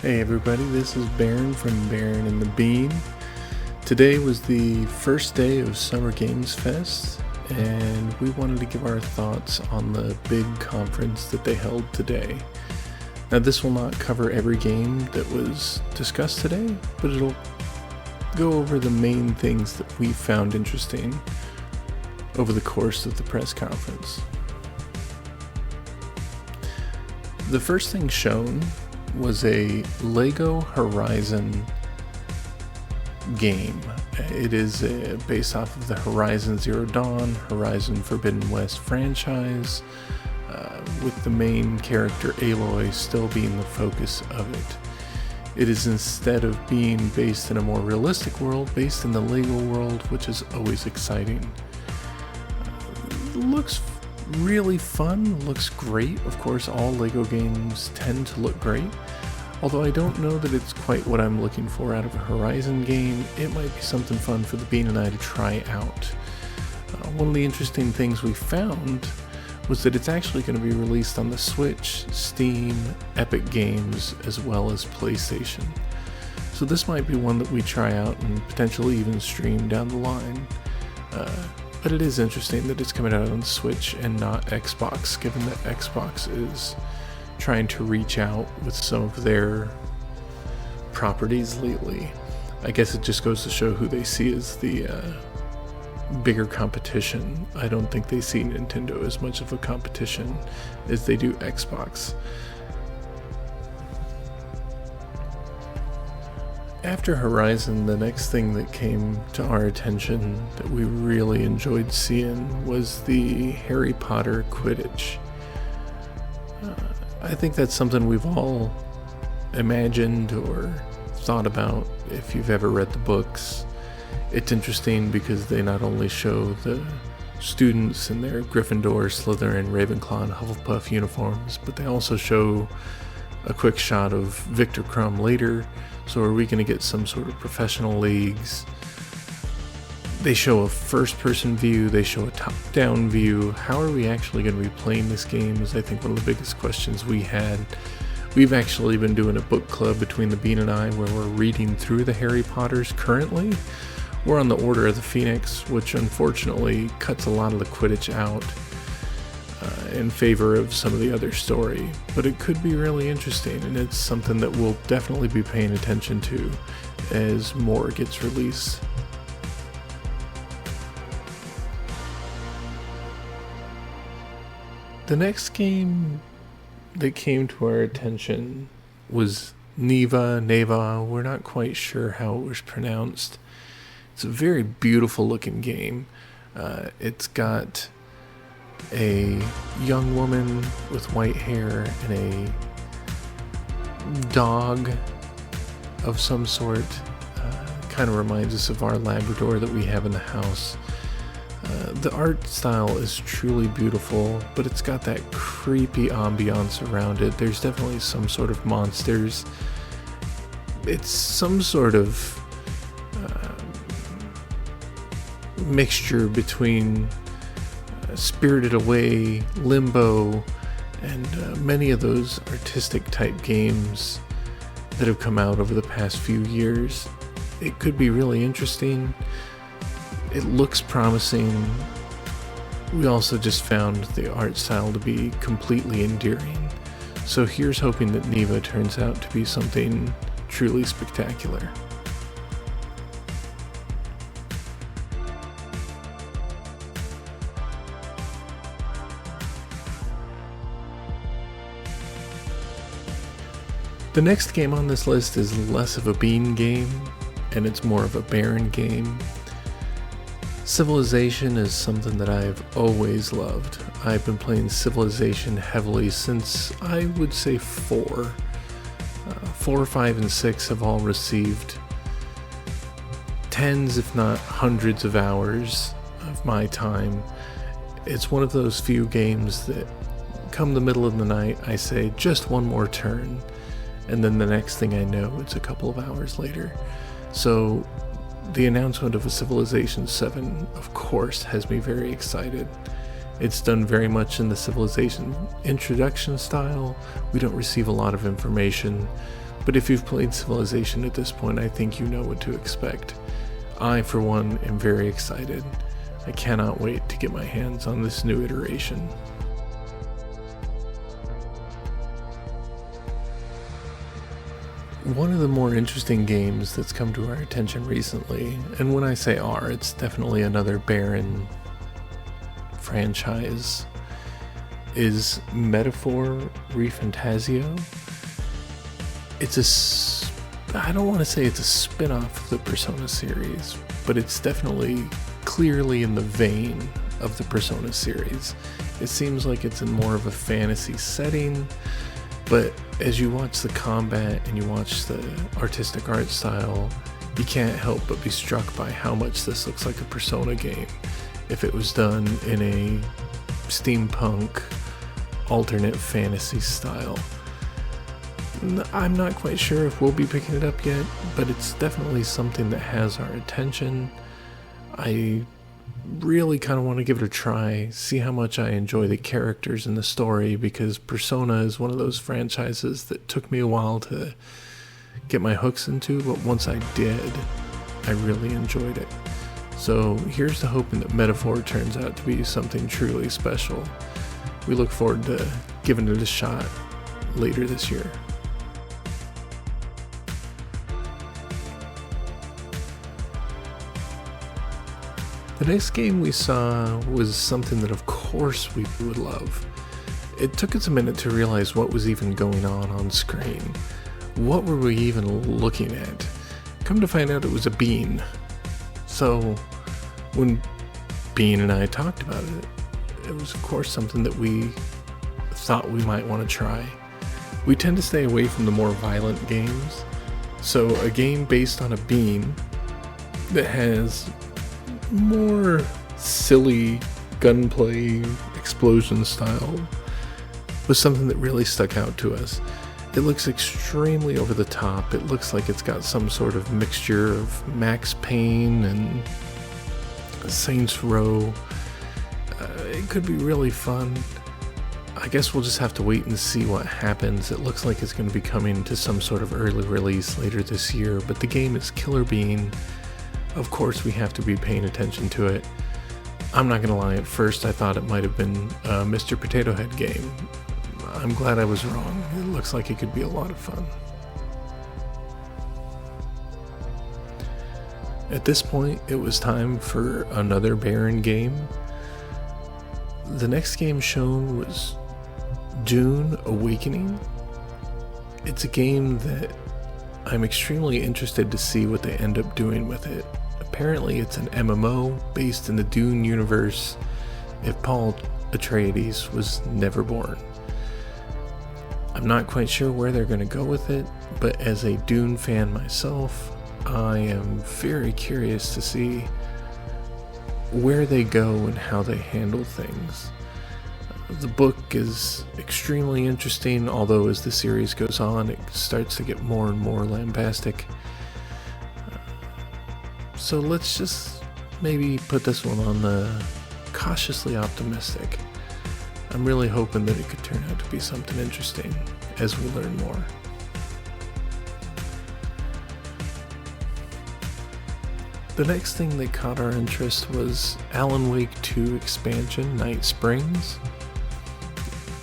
Hey everybody, this is Baron from Baron and the Bean. Today was the first day of Summer Games Fest, and we wanted to give our thoughts on the big conference that they held today. Now, this will not cover every game that was discussed today, but it'll go over the main things that we found interesting over the course of the press conference. The first thing shown was a LEGO Horizon game. It is based off of the Horizon Zero Dawn, Horizon Forbidden West franchise, with the main character Aloy still being the focus of it. It is, instead of being based in a more realistic world, based in the LEGO world, which is always exciting. Looks really fun, looks great. Of course, all LEGO games tend to look great, although I don't know that it's quite what I'm looking for out of a Horizon game. It might be something fun for the Bean and I to try out. One of the interesting things we found was that it's actually going to be released on the Switch, Steam, Epic Games, as well as PlayStation. So this might be one that we try out and potentially even stream down the line. But it is interesting that it's coming out on Switch and not Xbox, given that Xbox is trying to reach out with some of their properties lately. I guess it just goes to show who they see as the bigger competition. I don't think they see Nintendo as much of a competition as they do Xbox. After Horizon, the next thing that came to our attention that we really enjoyed seeing was the Harry Potter Quidditch. I think that's something we've all imagined or thought about if you've ever read the books. It's interesting because they not only show the students in their Gryffindor, Slytherin, Ravenclaw, and Hufflepuff uniforms, but they also show a quick shot of Victor Crumb later. So are we going to get some sort of professional leagues? They show a first-person view, they show a top-down view. How are we actually going to be playing this game is, I think, one of the biggest questions we had. We've actually been doing a book club between the Bean and I where we're reading through the Harry Potters currently. We're on the Order of the Phoenix, which unfortunately cuts a lot of the Quidditch out in favor of some of the other story, but it could be really interesting, and it's something that we'll definitely be paying attention to as more gets released. The next game that came to our attention was Neva, we're not quite sure how it was pronounced. It's a very beautiful looking game. It's got a young woman with white hair and a dog of some sort. Kind of reminds us of our Labrador that we have in the house. The art style is truly beautiful, but it's got that creepy ambiance around it. There's definitely some sort of monsters. It's some sort of mixture between Spirited Away, Limbo, and many of those artistic type games that have come out over the past few years. It could be really interesting. It looks promising. We also just found the art style to be completely endearing. So here's hoping that Neva turns out to be something truly spectacular. The next game on this list is less of a Bean game, and it's more of a Baron game. Civilization is something that I've always loved. I've been playing Civilization heavily since, I would say, 4. 4, 5, and 6 have all received tens, if not hundreds of hours of my time. It's one of those few games that come the middle of the night, I say, just one more turn. And then the next thing I know, it's a couple of hours later. So the announcement of a Civilization 7, of course, has me very excited. It's done very much in the Civilization introduction style. We don't receive a lot of information, But if you've played Civilization at this point, I think you know what to expect. I, for one, am very excited. I cannot wait to get my hands on this new iteration. One of the more interesting games that's come to our attention recently, and when I say our, it's definitely another Baron franchise, is Metaphor ReFantazio. I don't want to say it's a spin-off of the Persona series, but it's definitely clearly in the vein of the Persona series. It seems like it's in more of a fantasy setting, but as you watch the combat and you watch the artistic art style, you can't help but be struck by how much this looks like a Persona game if it was done in a steampunk alternate fantasy style. I'm not quite sure if we'll be picking it up yet, but it's definitely something that has our attention. I really kind of want to give it a try, see how much I enjoy the characters and the story, because Persona is one of those franchises that took me a while to get my hooks into, but once I did, I really enjoyed it. So here's to hoping that Metaphor turns out to be something truly special. We look forward to giving it a shot later this year. The next game we saw was something that of course we would love. It took us a minute to realize what was even going on screen. What were we even looking at? Come to find out it was a bean. So when Bean and I talked about it, it was of course something that we thought we might want to try. We tend to stay away from the more violent games, so a game based on a bean that has more silly gunplay explosion style was something that really stuck out to us. It looks extremely over the top. It looks like it's got some sort of mixture of Max Payne and Saints Row. It could be really fun. I guess we'll just have to wait and see what happens. It looks like it's going to be coming to some sort of early release later this year, but the game is Killer Bean. Of course we have to be paying attention to it. I'm not going to lie, at first I thought it might have been a Mr. Potato Head game. I'm glad I was wrong. It looks like it could be a lot of fun. At this point, it was time for another Baron game. The next game shown was Dune Awakening. It's a game that I'm extremely interested to see what they end up doing with it. Apparently it's an MMO based in the Dune universe if Paul Atreides was never born. I'm not quite sure where they're going to go with it, but as a Dune fan myself, I am very curious to see where they go and how they handle things. The book is extremely interesting, although as the series goes on, it starts to get more and more lambastic. So let's just maybe put this one on the cautiously optimistic. I'm really hoping that it could turn out to be something interesting as we learn more. The next thing that caught our interest was Alan Wake 2 expansion, Night Springs.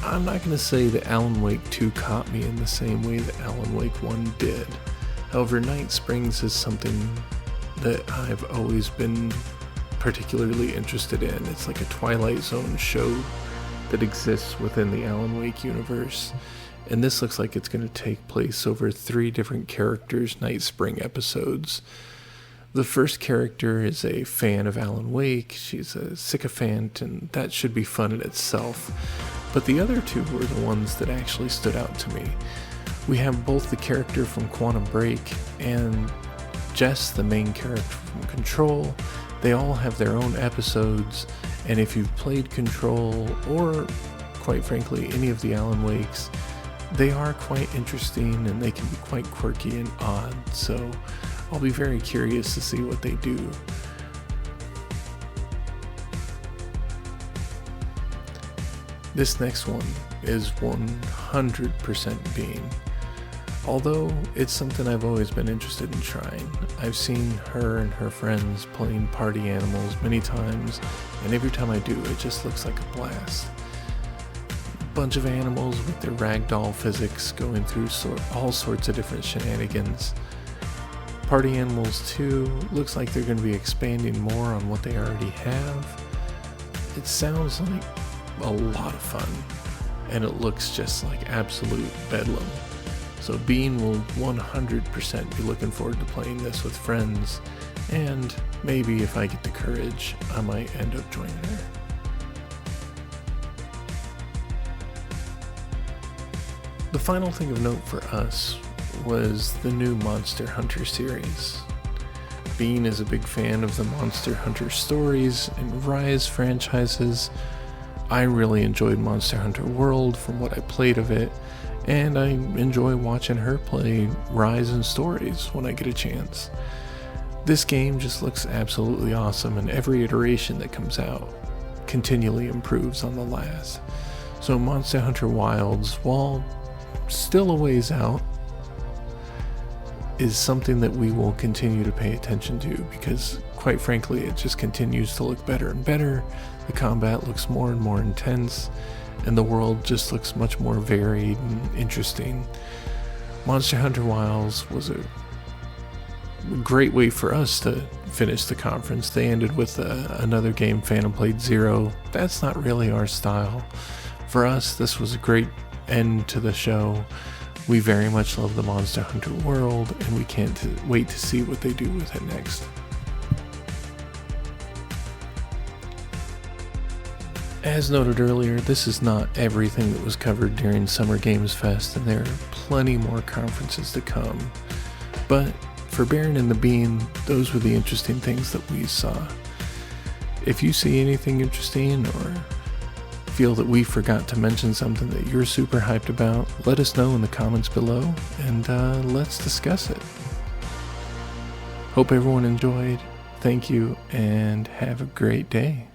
I'm not going to say that Alan Wake 2 caught me in the same way that Alan Wake 1 did. However, Night Springs is something that I've always been particularly interested in. It's like a Twilight Zone show that exists within the Alan Wake universe. And this looks like it's going to take place over 3 different characters' Night Spring episodes. The first character is a fan of Alan Wake. She's a sycophant, and that should be fun in itself. But the other 2 were the ones that actually stood out to me. We have both the character from Quantum Break and Jess, the main character from Control. They all have their own episodes, and if you've played Control, or quite frankly any of the Alan Wakes, they are quite interesting and they can be quite quirky and odd, so I'll be very curious to see what they do. This next one is 100% Bean. Although it's something I've always been interested in trying. I've seen her and her friends playing Party Animals many times, and every time I do, it just looks like a blast. Bunch of animals with their ragdoll physics going through all sorts of different shenanigans. Party Animals 2 looks like they're going to be expanding more on what they already have. It sounds like a lot of fun, and it looks just like absolute bedlam. So Bean will 100% be looking forward to playing this with friends, and maybe if I get the courage, I might end up joining her. The final thing of note for us was the new Monster Hunter series. Bean is a big fan of the Monster Hunter stories and Rise franchises. I really enjoyed Monster Hunter World from what I played of it, and I enjoy watching her play Rise and Stories when I get a chance. This game just looks absolutely awesome, and every iteration that comes out continually improves on the last. So Monster Hunter Wilds, while still a ways out, is something that we will continue to pay attention to because, quite frankly, it just continues to look better and better. The combat looks more and more intense, and the world just looks much more varied and interesting. Monster Hunter Wilds was a great way for us to finish the conference. They ended with another game Phantom Blade Zero. That's not really our style. For us, this was a great end to the show. We very much love the Monster Hunter world, and we can't wait to see what they do with it next. As noted earlier, this is not everything that was covered during Summer Games Fest, and there are plenty more conferences to come. But for Baron and the Bean, those were the interesting things that we saw. If you see anything interesting or feel that we forgot to mention something that you're super hyped about, let us know in the comments below, and let's discuss it. Hope everyone enjoyed. Thank you, and have a great day.